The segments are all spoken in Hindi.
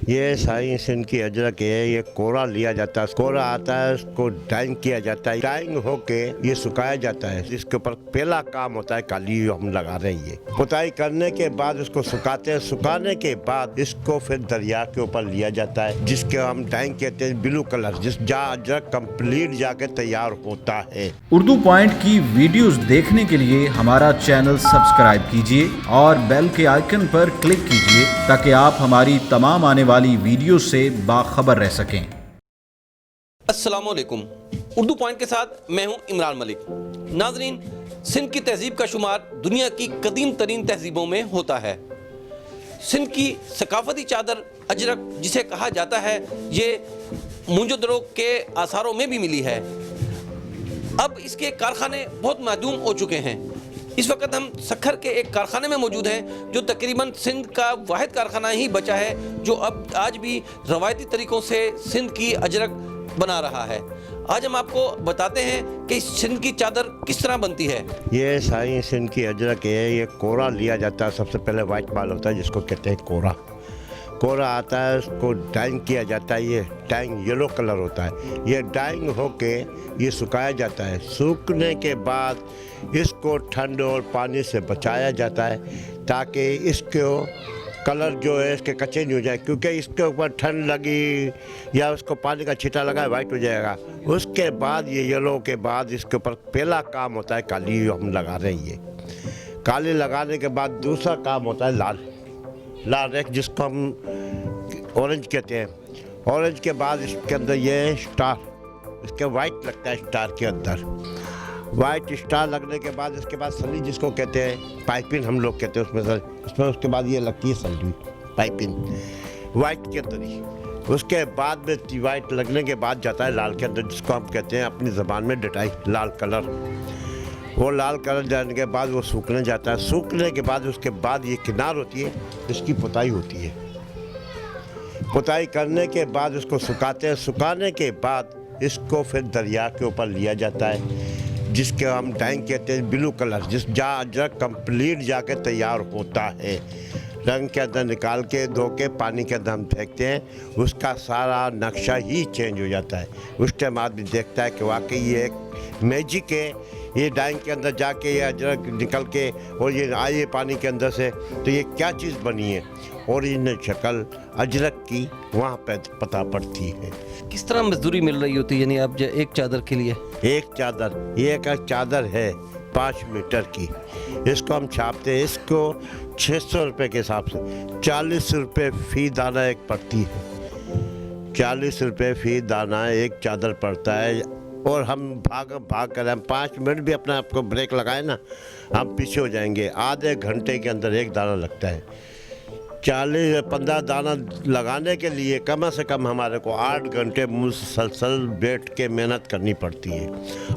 ये साई सिंध की अजरक है। ये कोरा लिया जाता है, कोरा आता है, उसको डाइंग किया जाता है। डाइंग होके ये सुखाया जाता है। इसके ऊपर पहला काम होता है काली हम लगा रहे हैं। ये पुताई करने के बाद उसको सुखाते हैं। सुखाने के बाद इसको फिर दरिया के ऊपर लिया जाता है, जिसके हम डाइंग कहते हैं, ब्लू कलर, जिस जहाँ अजरक कंप्लीट जाके तैयार होता है। उर्दू पॉइंट की वीडियोस देखने के लिए हमारा चैनल सब्सक्राइब कीजिए और बेल के आइकन पर क्लिक कीजिए ताकि आप हमारी तमाम आने वाली वीडियो से बाखबर रह सकें। अस्सलाम वालेकुम। उर्दू पॉइंट के साथ मैं हूं इमरान मलिक। नाजरीन, सिंध की तहजीब का शुमार दुनिया की कदीम तरीन तहजीबों में होता है। सिंध की सकाफती चादर अजरक जिसे कहा जाता है, ये मोहनजोदड़ो के आसारों में भी मिली है। अब इसके कारखाने बहुत मादूम हो चुके हैं। इस वक्त हम सखर के एक कारखाने में मौजूद हैं, जो तकरीबन सिंध का वाहिद कारखाना ही बचा है जो अब आज भी रवायती तरीक़ों से सिंध की अजरक बना रहा है। आज हम आपको बताते हैं कि सिंध की चादर किस तरह बनती है। ये साई सिंध की अजरक है। ये कोरा लिया जाता है। सबसे पहले वाइट माल होता है, जिसको कहते हैं कोरा। कोरा आता है, उसको डाइंग किया जाता है। ये डाइंग येलो कलर होता है। ये डाइंग होके ये सुखाया जाता है। सूखने के बाद इसको ठंड और पानी से बचाया जाता है, ताकि इसको कलर जो है इसके कच्चे नहीं हो जाए, क्योंकि इसके ऊपर ठंड लगी या उसको पानी का छींटा लगा वाइट हो जाएगा। उसके बाद ये येलो के बाद इसके ऊपर पहला काम होता है काली हम लगा रहे हैं। ये काली लगाने के बाद दूसरा काम होता है लाल रेख, जिसको हम ऑरेंज कहते हैं। ऑरेंज के बाद इसके अंदर ये स्टार, इसके वाइट लगता है स्टार के अंदर। वाइट स्टार लगने के बाद इसके बाद सली, जिसको कहते हैं पाइपिंग हम लोग कहते हैं, उसमें उसके बाद ये लगती है सली पाइपिंग वाइट के अंदर ही। उसके बाद में वाइट लगने के बाद जाता है लाल के अंदर, जिसको हम कहते हैं अपनी ज़बान में डटाई, लाल कलर। वो लाल कलर जाने के बाद वो सूखने जाता है। सूखने के बाद उसके बाद ये किनार होती है, इसकी पुताई होती है। पुताई करने के बाद उसको सुखाते हैं। सुखाने के बाद इसको फिर दरिया के ऊपर लिया जाता है, जिसके हम डाइंग कहते हैं, ब्लू कलर, जिस जहाँ अजरक कंप्लीट जाके तैयार होता है। रंग के अंदर निकाल के धो के पानी के अंदर हम फेंकते हैं। उसका सारा नक्शा ही चेंज हो जाता है। उस टाइम आदमी देखता है कि वाकई ये एक मैजिक है। ये डाइंग के अंदर जाके ये अजरक निकल के और ये आए पानी के अंदर से, तो ये क्या चीज़ बनी है। और इन शक्ल अजरक की वहाँ पे पता पड़ती है। किस तरह मजदूरी मिल रही होती है, यानी आप एक चादर के लिए? एक चादर, ये एक चादर है 5 मीटर की। इसको हम छापते हैं। इसको 600 रुपये के हिसाब से 40 रुपये फ़ी दाना एक पड़ती है। 40 रुपये फ़ी दाना एक चादर पड़ता है। और हम भाग कर हम 5 मिनट भी अपना आपको ब्रेक लगाए ना, हम पीछे हो जाएंगे। आधे घंटे के अंदर एक दाना लगता है। 40-15 दाना लगाने के लिए कम से कम हमारे को 8 घंटे मुसलसल बैठ के मेहनत करनी पड़ती है।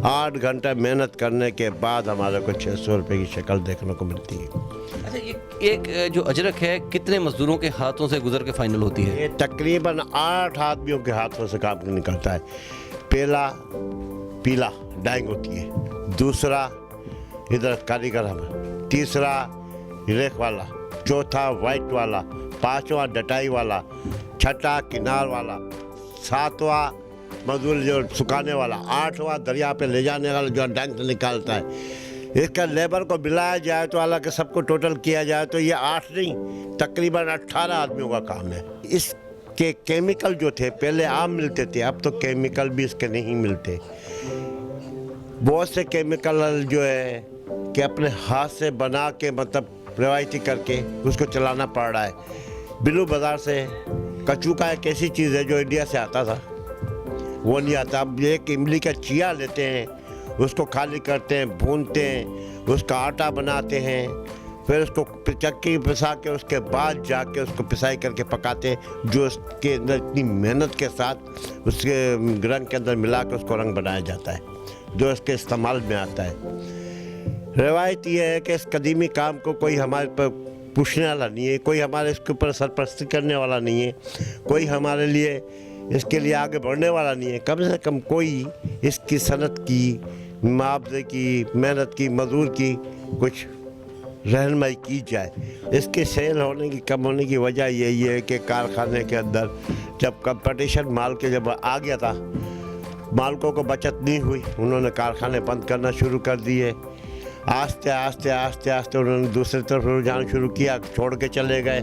8 घंटा मेहनत करने के बाद हमारे को 600 रुपये की शक्ल देखने को मिलती है। अच्छा, ये एक जो अजरक है कितने मजदूरों के हाथों से गुजर के फाइनल होती है? ये तकरीबन 8 आदमियों के हाथों से काम निकलता है। पहला पीला डाइंग होती है, दूसरा इधर कारीगर हम, तीसरा रेख वाला, चौथा वाइट वाला, पांचवा डटाई वाला, छठा किनार वाला, सातवां मजदूर जो सुखाने वाला, आठवां दरिया पे ले जाने वाला जो डाइंग से निकालता है। इसका लेबर को मिलाया जाए तो हालांकि सबको टोटल किया जाए तो ये 8 नहीं, तकरीबन 18 आदमियों का काम है। इसके केमिकल जो थे पहले आम मिलते थे, अब तो केमिकल भी इसके नहीं मिलते। बहुत से केमिकल जो है कि अपने हाथ से बना के, मतलब रवायती करके उसको चलाना पड़ रहा है। बिलू बाज़ार से कचू का एक ऐसी चीज़ है जो इंडिया से आता था, वो नहीं आता। अब एक इमली का चिया लेते हैं, उसको खाली करते हैं, भूनते हैं, उसका आटा बनाते हैं, फिर उसको चक्की पिसा के उसके बाद जाके उसको पिसाई करके पकाते हैं, जो उसके अंदर इतनी मेहनत के साथ उसके रंग के अंदर मिला के उसको रंग बनाया जाता है, जो इसके इस्तेमाल में आता है। रवायत ये है कि इस कदीमी काम को कोई हमारे पर पूछने वाला नहीं है, कोई हमारे इसके ऊपर सरपरस्ती करने वाला नहीं है, कोई हमारे लिए इसके लिए आगे बढ़ने वाला नहीं है। कम से कम कोई इसकी सनत की, मुआवजे की, मेहनत की, मजदूर की कुछ रहनुमाई की जाए। इसके सेल होने की कम होने की वजह यही है कि कारखाने के अंदर जब कंपटीशन माल के जब आ गया था, मालकों को बचत नहीं हुई, उन्होंने कारखाने बंद करना शुरू कर दिए। आस्ते आस्ते आस्ते आस्ते उन्होंने दूसरी तरफ रुझान शुरू किया, छोड़ के चले गए।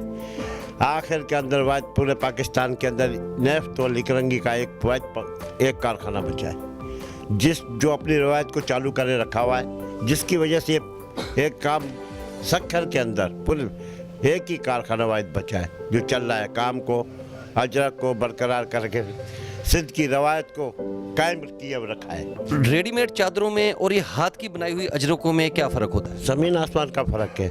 आखिर के अंदर वाद पूरे पाकिस्तान के अंदर नेफ्त और लिकरंगी का एक कारखाना बचा है, जो अपनी रवायत को चालू करे रखा हुआ है, जिसकी वजह से एक काम सक्खर के अंदर पूरे एक ही कारखाना वाद बचा है जो चल रहा है, काम को अजरक को बरकरार करके सिंध की रवायत को कायम किए रखा है। रेडीमेड चादरों में और ये हाथ की बनाई हुई अजरकों में क्या फ़र्क होता है? ज़मीन आसमान का फ़र्क है।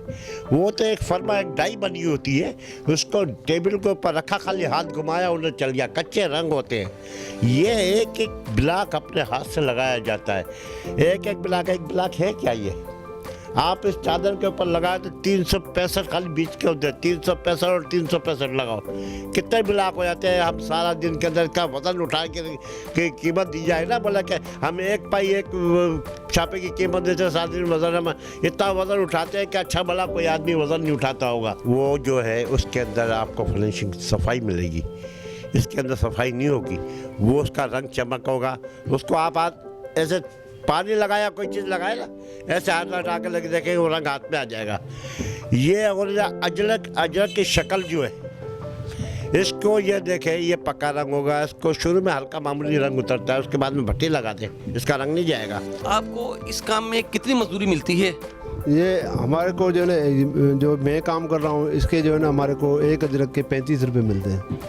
वो तो एक फर्मा एक डाई बनी होती है, उसको टेबल के ऊपर रखा, खाली हाथ घुमाया उन्हें चल गया। कच्चे रंग होते हैं। ये एक एक ब्लॉक अपने हाथ से लगाया जाता है। एक एक ब्लॉक है क्या ये? आप इस चादर के ऊपर लगाए तो 365 खाली बीच के होते हैं। 365 और 365 लगाओ, कितने ब्लॉक हो जाते हैं। हम सारा दिन के अंदर का वज़न उठा के कीमत दी जाए ना, बोला कि हम एक पाई एक छापे की कीमत देते हैं, सारा दिन वज़न हम इतना वज़न उठाते हैं कि अच्छा भला कोई आदमी वज़न नहीं उठाता होगा। वो जो है उसके अंदर आपको फिनिशिंग सफाई मिलेगी, इसके अंदर सफाई नहीं होगी। वो उसका रंग चमक होगा, उसको आप ऐसे पानी लगाया, कोई चीज़ लगाए ना, ऐसे हाथ लगा के लगे देखेंगे वो रंग हाथ में आ जाएगा। ये और अजरक की शक्ल जो है, इसको ये देखें, ये पक्का रंग होगा। इसको शुरू में हल्का मामूली रंग उतरता है, उसके बाद में भट्टी लगा दें, इसका रंग नहीं जाएगा। आपको इस काम में कितनी मजदूरी मिलती है? ये हमारे को जो है जो मैं काम कर रहा हूँ, इसके जो है ना हमारे को एक अजरक के 35 रुपये मिलते हैं,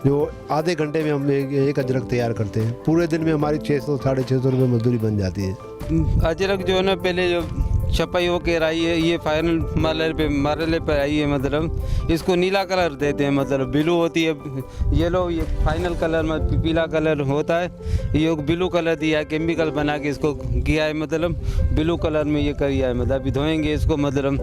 जो आधे घंटे में हम एक अजरक तैयार करते हैं। पूरे दिन में हमारी 600 साढ़े 600 रुपये मजदूरी बन जाती है। अजरक जो है ना पहले जो छपाई होकर आई है, ये फाइनल मरले पे आई है। मतलब इसको नीला कलर देते हैं, मतलब ब्लू होती है येलो, ये फाइनल कलर में पीला कलर होता है। ये ब्लू कलर दिया है, केमिकल बना के इसको किया है, मतलब ब्लू कलर में ये किया है। मतलब अभी धोएंगे इसको, मतलब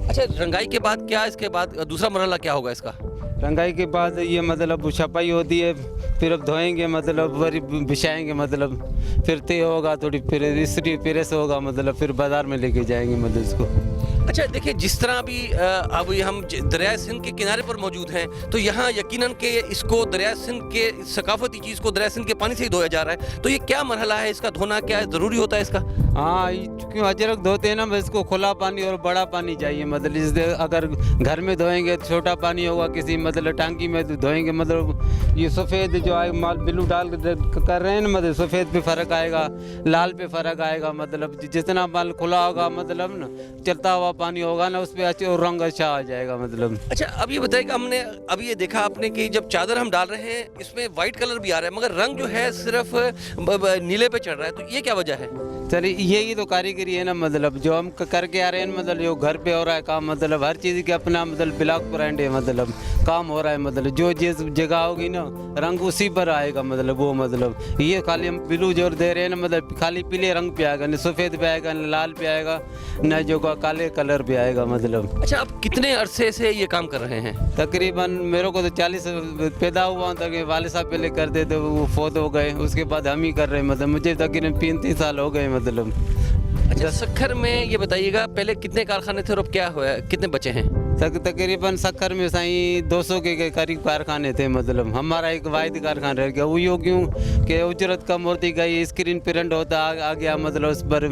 अच्छा, रंगाई के बाद क्या, इसके बाद दूसरा मरहला क्या होगा इसका? रंगाई के बाद ये मतलब छपाई होती है, फिर अब धोएंगे, मतलब बिछाएंगे, मतलब फिर तय होगा, थोड़ी फिर इस्त्री प्रेस होगा, मतलब फिर बाज़ार में लेके जाएंगे मतलब इसको। अच्छा देखिए, जिस तरह अभी अब हम दरिया सिंध के किनारे पर मौजूद हैं, तो यहाँ यकीनन के इसको दरिया सिंध के सकाफती चीज़ को दरिया सिंध के पानी से ही धोया जा रहा है। तो ये क्या मरहला है इसका, धोना क्या है, ज़रूरी होता है इसका? हाँ, क्यों अजरक धोते हैं ना, इसको खुला पानी और बड़ा पानी चाहिए। मतलब इससे अगर घर में धोएंगे छोटा पानी होगा, किसी मतलब टांकी में धोएंगे, मतलब ये सफ़ेद जो आए माल ब्लू डाल कर रहे हैं ना, मतलब सफ़ेद पे फ़र्क आएगा, लाल पे फ़र्क आएगा। मतलब जितना माल खुला होगा, मतलब ना चलता हुआ पानी होगा ना, उस पर अच्छा रंग अच्छा आ जाएगा। मतलब अच्छा, अब ये बताइए कि हमने अभी ये देखा आपने कि जब चादर हम डाल रहे हैं इसमें वाइट कलर भी आ रहा है, मगर रंग जो है सिर्फ नीले पे चढ़ रहा है, तो ये क्या वजह है? चलिए यही तो कारीगरी है ना, मतलब जो हम करके आ रहे हैं, मतलब जो घर पे हो रहा है काम, मतलब हर चीज़ के अपना मतलब ब्लॉक ब्रांड है, मतलब काम हो रहा है। मतलब जो जिस जगह होगी ना, रंग उसी पर आएगा। मतलब वो मतलब ये खाली हम ब्लू जो दे रहे हैं ना, मतलब खाली पीले रंग पे आएगा, न सफ़ेद पे आएगा, न लाल पे आएगा, न जो काले कलर पे आएगा। मतलब अच्छा, आप कितने अरसे से ये काम कर रहे हैं? तकरीबन मेरे को तो 40 पैदा हुआ तक वाले साहब पहले करते थे, वो फौत हो गए, उसके बाद हम ही कर रहे हैं। मतलब मुझे तकरीबन 35 साल हो गए। मतलब अच्छा, सक्खर में ये बताइएगा पहले कितने कारखाने थे और अब क्या हुआ है, कितने बचे हैं? तकरीबन सक्खर में साई 200 के करीब कारखाने थे। मतलब हमारा एक वाहिद कारखाना रह गया। वो यूँ क्यों कि उजरत कम होती गई, स्क्रीन प्रिंट होता आ गया, मतलब उस पर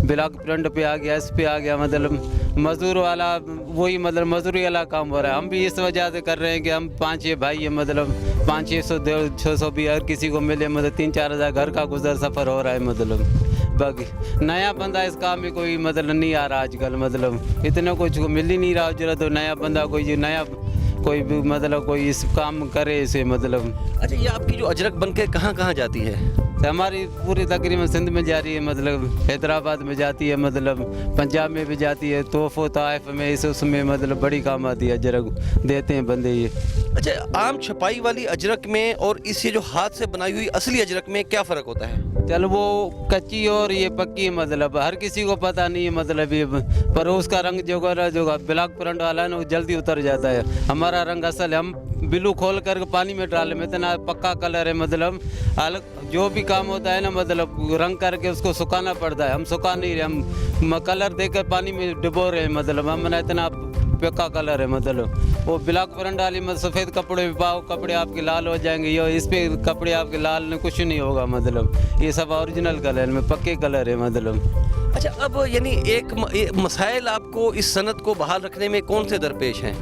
ब्लॉक प्रिंट पे आ गया, इस पे आ गया। मतलब मजदूर वाला वही, मतलब मजदूरी वाला काम हो रहा है। हम भी इस वजह से कर रहे हैं कि हम 5-6 भाई है, मतलब 500-600 भी हर किसी को मिले, मतलब 3-4 हज़ार घर का गुजर सफ़र हो रहा है। मतलब बाकी नया बंदा इस काम में कोई मतलब नहीं आ रहा आजकल। मतलब इतना कुछ मिल ही नहीं रहा उजरत, तो नया बंदा कोई नया कोई भी मतलब कोई इस काम करे इसे। मतलब अच्छा, ये आपकी जो अजरक बन के कहाँ कहाँ जाती है? हमारी पूरी तकरीबन सिंध में जा रही है, मतलब हैदराबाद में जाती है, मतलब पंजाब में भी जाती है, तोफ़ो ताइफ में, इस उसमें मतलब बड़ी काम आती है। अजरक देते हैं बंदे ये। अच्छा, आम छपाई वाली अजरक में और इस ये जो हाथ से बनाई हुई असली अजरक में क्या फ़र्क होता है? चल वो कच्ची और ये पक्की है, मतलब हर किसी को पता नहीं है, मतलब ये पर उसका रंग जो ब्लैक प्रिंट वाला है ना वो जल्दी उतर जाता है। हमारा रंग असल है, हम ब्लू खोल कर पानी में डाले में इतना पक्का कलर है, मतलब अलग जो भी काम होता है ना मतलब रंग करके उसको सुखाना पड़ता है। हम सुखा नहीं रहे, हम कलर देकर पानी में डुबो रहे हैं, मतलब हम इतना पक्का कलर है। मतलब वो ब्लैक प्रिंट वाली मतलब सफ़ेद कपड़े भी पाओ, कपड़े आपके लाल हो जाएंगे, ये इस पे कपड़े आपके लाल में कुछ नहीं होगा, मतलब ये सब ओरिजिनल कलर में पक्के कलर है। मतलब अच्छा, अब यानी एक मसाइल आपको इस सनत को बहाल रखने में कौन से दरपेश हैं?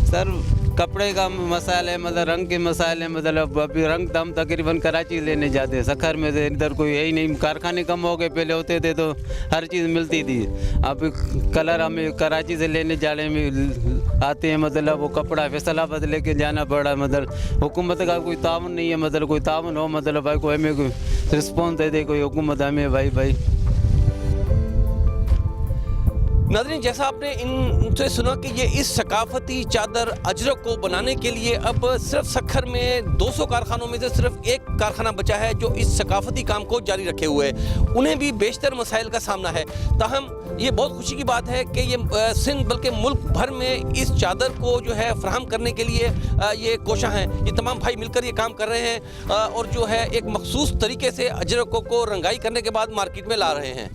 सर कपड़े का मसाला है, मतलब रंग के मसाले हैं, मतलब अभी रंग तो हम तकरीबन कराची लेने जाते हैं, सखर में से इधर कोई है ही नहीं, कारखाने कम हो गए, पहले होते थे तो हर चीज़ मिलती थी। अब कलर हमें कराची से लेने जाने में आते हैं, मतलब वो कपड़ा फैसलाबाद लेके जाना पड़ा, मतलब हुकूमत का कोई ताउन नहीं है, मतलब कोई ताउन हो, मतलब भाई कोई हमें कोई रिस्पॉन्स दे दे कोई हुकूमत हमें भाई। नाज़रीन, जैसा आपने इनसे सुना कि ये इस सकाफती चादर अजरक को बनाने के लिए अब सिर्फ सखर में 200 कारखानों में से सिर्फ एक कारखाना बचा है जो इस सकाफती काम को जारी रखे हुए है। उन्हें भी बेशतर मसाइल का सामना है, ताहम ये बहुत खुशी की बात है कि ये सिंध बल्कि मुल्क भर में इस चादर को जो है फराहम करने के लिए ये कोशा हैं। ये तमाम भाई मिलकर ये काम कर रहे हैं और जो है एक मखसूस तरीके से अजरकों को रंगाई करने के बाद मार्केट में ला रहे हैं।